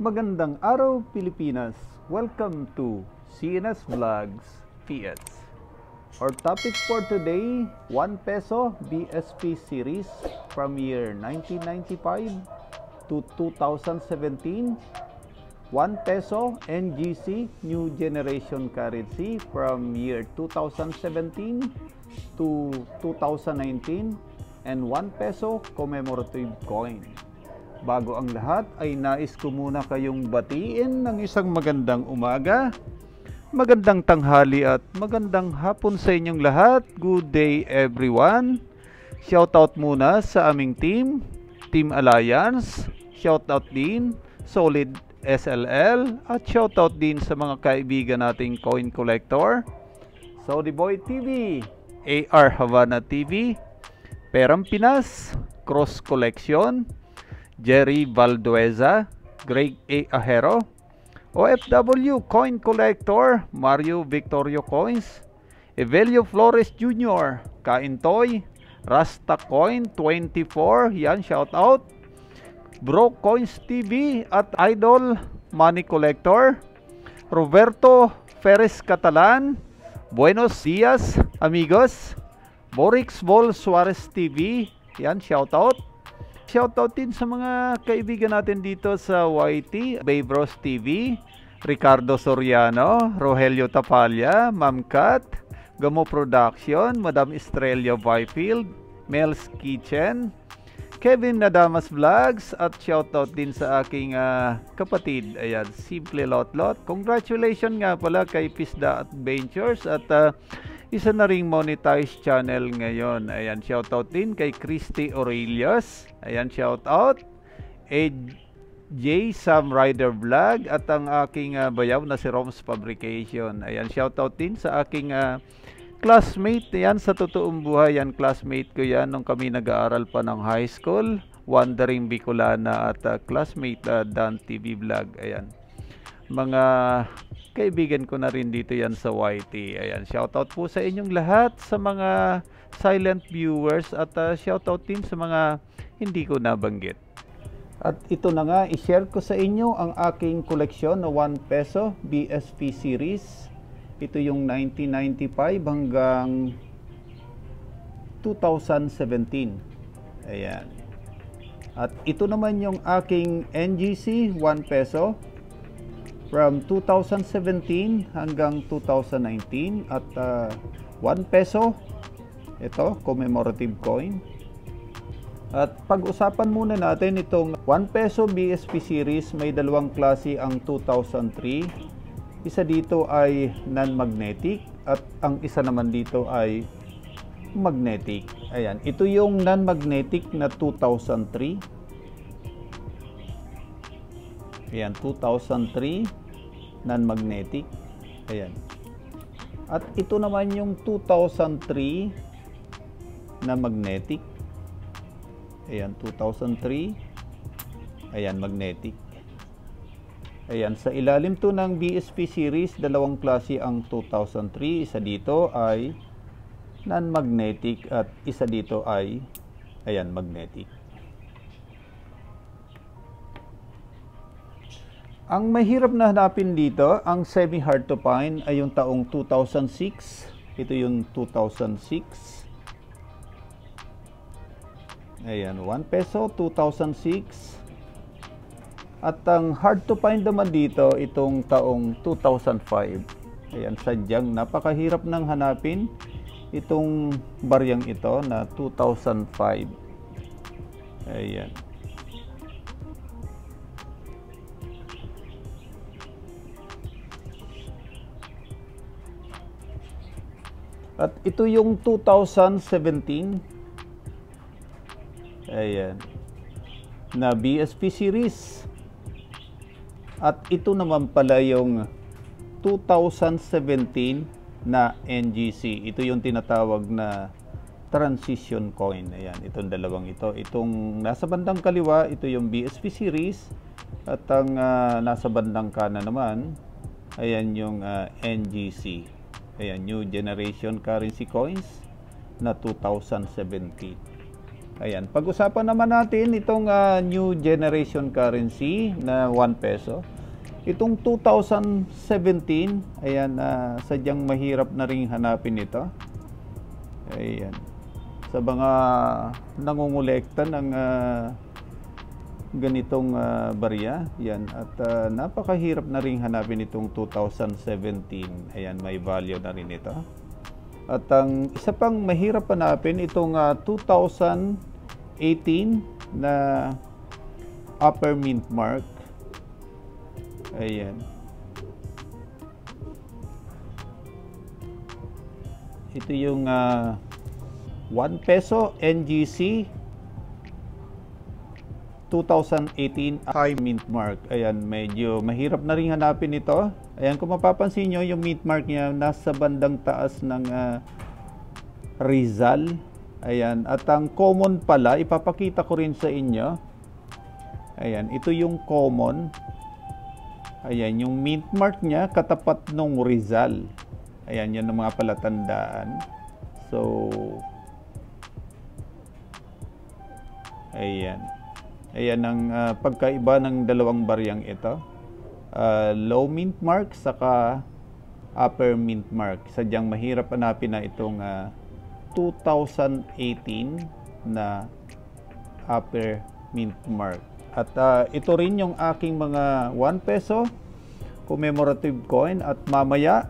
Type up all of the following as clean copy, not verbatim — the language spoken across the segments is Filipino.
Magandang araw Pilipinas! Welcome to CNS Vlogs PH. Our topic for today, 1 peso BSP series from year 1995 to 2017. 1 peso NGC New Generation Currency from year 2017 to 2019. And 1 peso commemorative coin. Bago ang lahat ay nais ko muna kayong batiin ng isang magandang umaga, magandang tanghali at magandang hapon sa inyong lahat. Good day everyone. Shoutout muna sa aming Team Alliance. Shoutout din Solid SLL at shoutout din sa mga kaibigan nating coin collector. Saudi Boy TV, AR Havana TV, Peram Pinas, Cross Collection, Jerry Valdueza, Greg A. Ahero, OFW Coin Collector, Mario Victorio Coins, Evelio Flores Jr., Kaintoy, Rasta Coin 24, yan shout out, Bro Coins TV at Idol Money Collector, Roberto Ferres Catalan, Buenos Dias amigos, Borix Bol Suarez TV, yan shout out. Shoutout din sa mga kaibigan natin dito sa YT, Baybros TV, Ricardo Soriano, Rogelio Tapalya, Ma'am Kat, Gamo Production, Madam Estrella Byfield, Mel's Kitchen, Kevin Nadamas Vlogs, at shoutout din sa aking kapatid, ayan, Simple Lotlot. Congratulations nga pala kay Pisda Adventures at isa na ring monetized channel ngayon. Ayan, shoutout din kay Christy Aurelius. Ayan, shoutout. AJ Sam Rider Vlog at ang aking bayaw na si Roms Fabrication. Ayan, shoutout din sa aking classmate. Ayan, sa totoong buhay, yan, classmate ko yan nung kami nag-aaral pa ng high school. Wandering Bicolana at classmate Dan TV Vlog. Ayan. Mga kaibigan ko na rin dito yan sa YT. Ayan, shoutout po sa inyong lahat, sa mga silent viewers at shoutout din sa mga hindi ko nabanggit. At ito na nga, i-share ko sa inyo ang aking koleksyon na 1 peso BSP series. Ito yung 1995 hanggang 2017. Ayan. At ito naman yung aking NGC 1 peso from 2017 hanggang 2019 at 1 peso ito commemorative coin. At pag-usapan muna natin itong 1 peso BSP series. May dalawang klase ang 2003. Isa dito ay non-magnetic at ang isa naman dito ay magnetic. Ayan, ito yung non-magnetic na 2003. Ayan, 2003 non-magnetic. Ayan. At ito naman yung 2003 na magnetic. Ayan, 2003. Ayan, magnetic. Ayan, sa ilalim to ng BSP series, dalawang klase ang 2003. Isa dito ay non-magnetic at isa dito ay ayan, magnetic. Ang mahirap na hanapin dito, ang semi-hard to find ay yung taong 2006. Ito yung 2006. Ayan, 1 peso, 2006. At ang hard to find naman dito, itong taong 2005. Ayan, sadyang napakahirap nang hanapin itong baryang ito na 2005. Ayan. At ito yung 2017. Ayan. Na BSP series. At ito naman pala yung 2017 na NGC. Ito yung tinatawag na transition coin. Ayan, itong dalawang ito. Itong nasa bandang kaliwa, ito yung BSP series. At ang nasa bandang kanan naman, ayan yung NGC. Ayan, New Generation Currency Coins na 2017. Ayan, pag-usapan naman natin itong new generation currency na 1 peso. Itong 2017, ayan, sadyang mahirap na ring hanapin ito. Ayan, sa mga nangungulekta ng ganitong barya, yan, at napakahirap na ring hanapin itong 2017. Ayan, may value na rin ito. At ang isa pang mahirap hanapin itong 2018 na upper mint mark. Ayan. Ito yung 1 peso NGC 2018 high mint mark. Ayan, medyo mahirap na rin hanapin ito. Ayan, kung mapapansin nyo, yung mint mark niya nasa bandang taas ng Rizal. Ayan, at ang common pala, ipapakita ko rin sa inyo. Ayan, ito yung common. Ayan, yung mint mark niya katapat nung Rizal. Ayan, yan ang mga palatandaan. So, ayan. Ayan ang pagkaiba ng dalawang baryang ito. Low mint mark saka upper mint mark. Sadyang mahirap hanapin na itong 2018 na upper mint mark. At ito rin yung aking mga 1 peso commemorative coin, at mamaya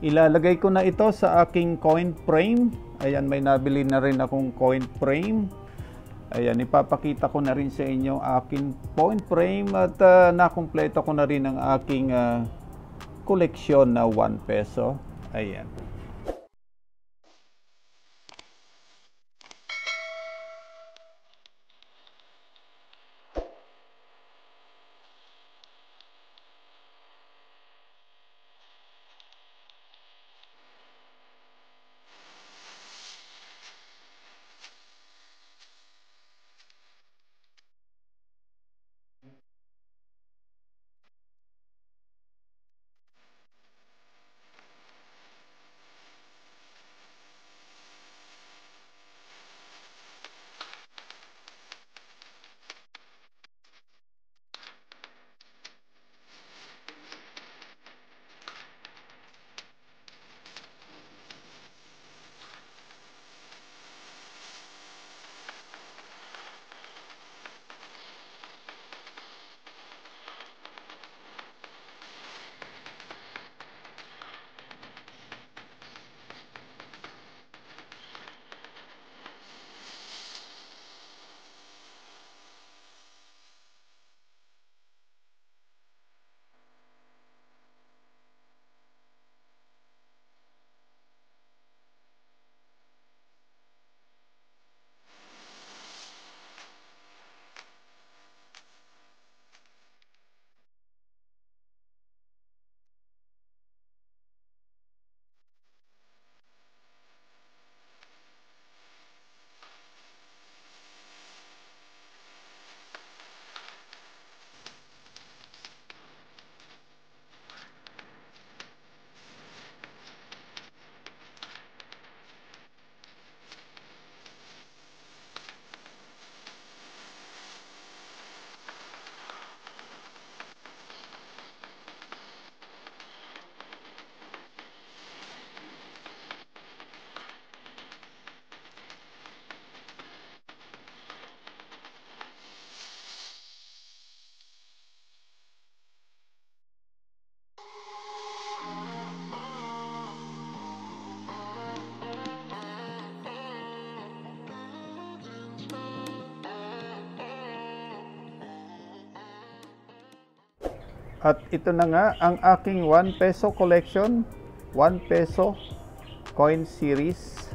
ilalagay ko na ito sa aking coin frame. Ayan, may nabili na rin akong coin frame. Ayan, ipapakita ko na rin sa inyo aking coin frame, at nakumpleto ko na rin ang aking koleksyon na 1 peso. Ayan. At ito na nga ang aking 1 peso collection, 1 peso coin series.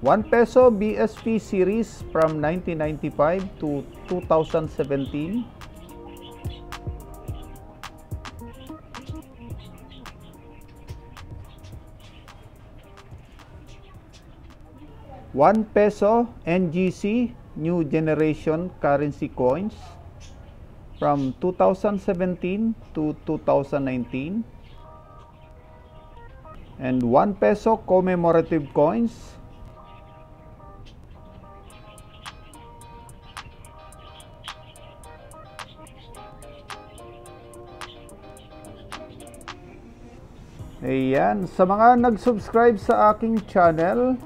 1 peso BSP series from 1995 to 2017. One peso NGC new generation currency coins from 2017 to 2019. and 1 peso commemorative coins. Ayan, sa mga nag-subscribe sa aking channel,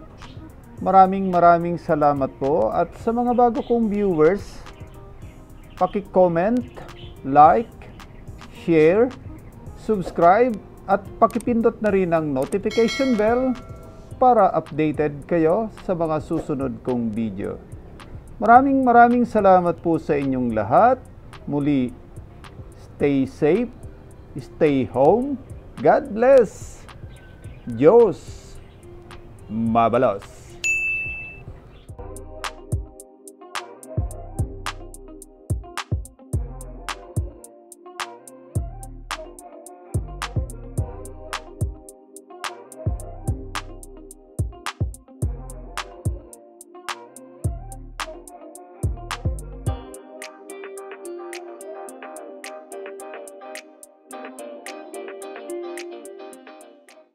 maraming salamat po. At sa mga bago kong viewers, paki-comment, like, share, subscribe, at pakipindot na rin ang notification bell para updated kayo sa mga susunod kong video. Maraming salamat po sa inyong lahat. Muli, stay safe, stay home. God bless. Diyos mabalos.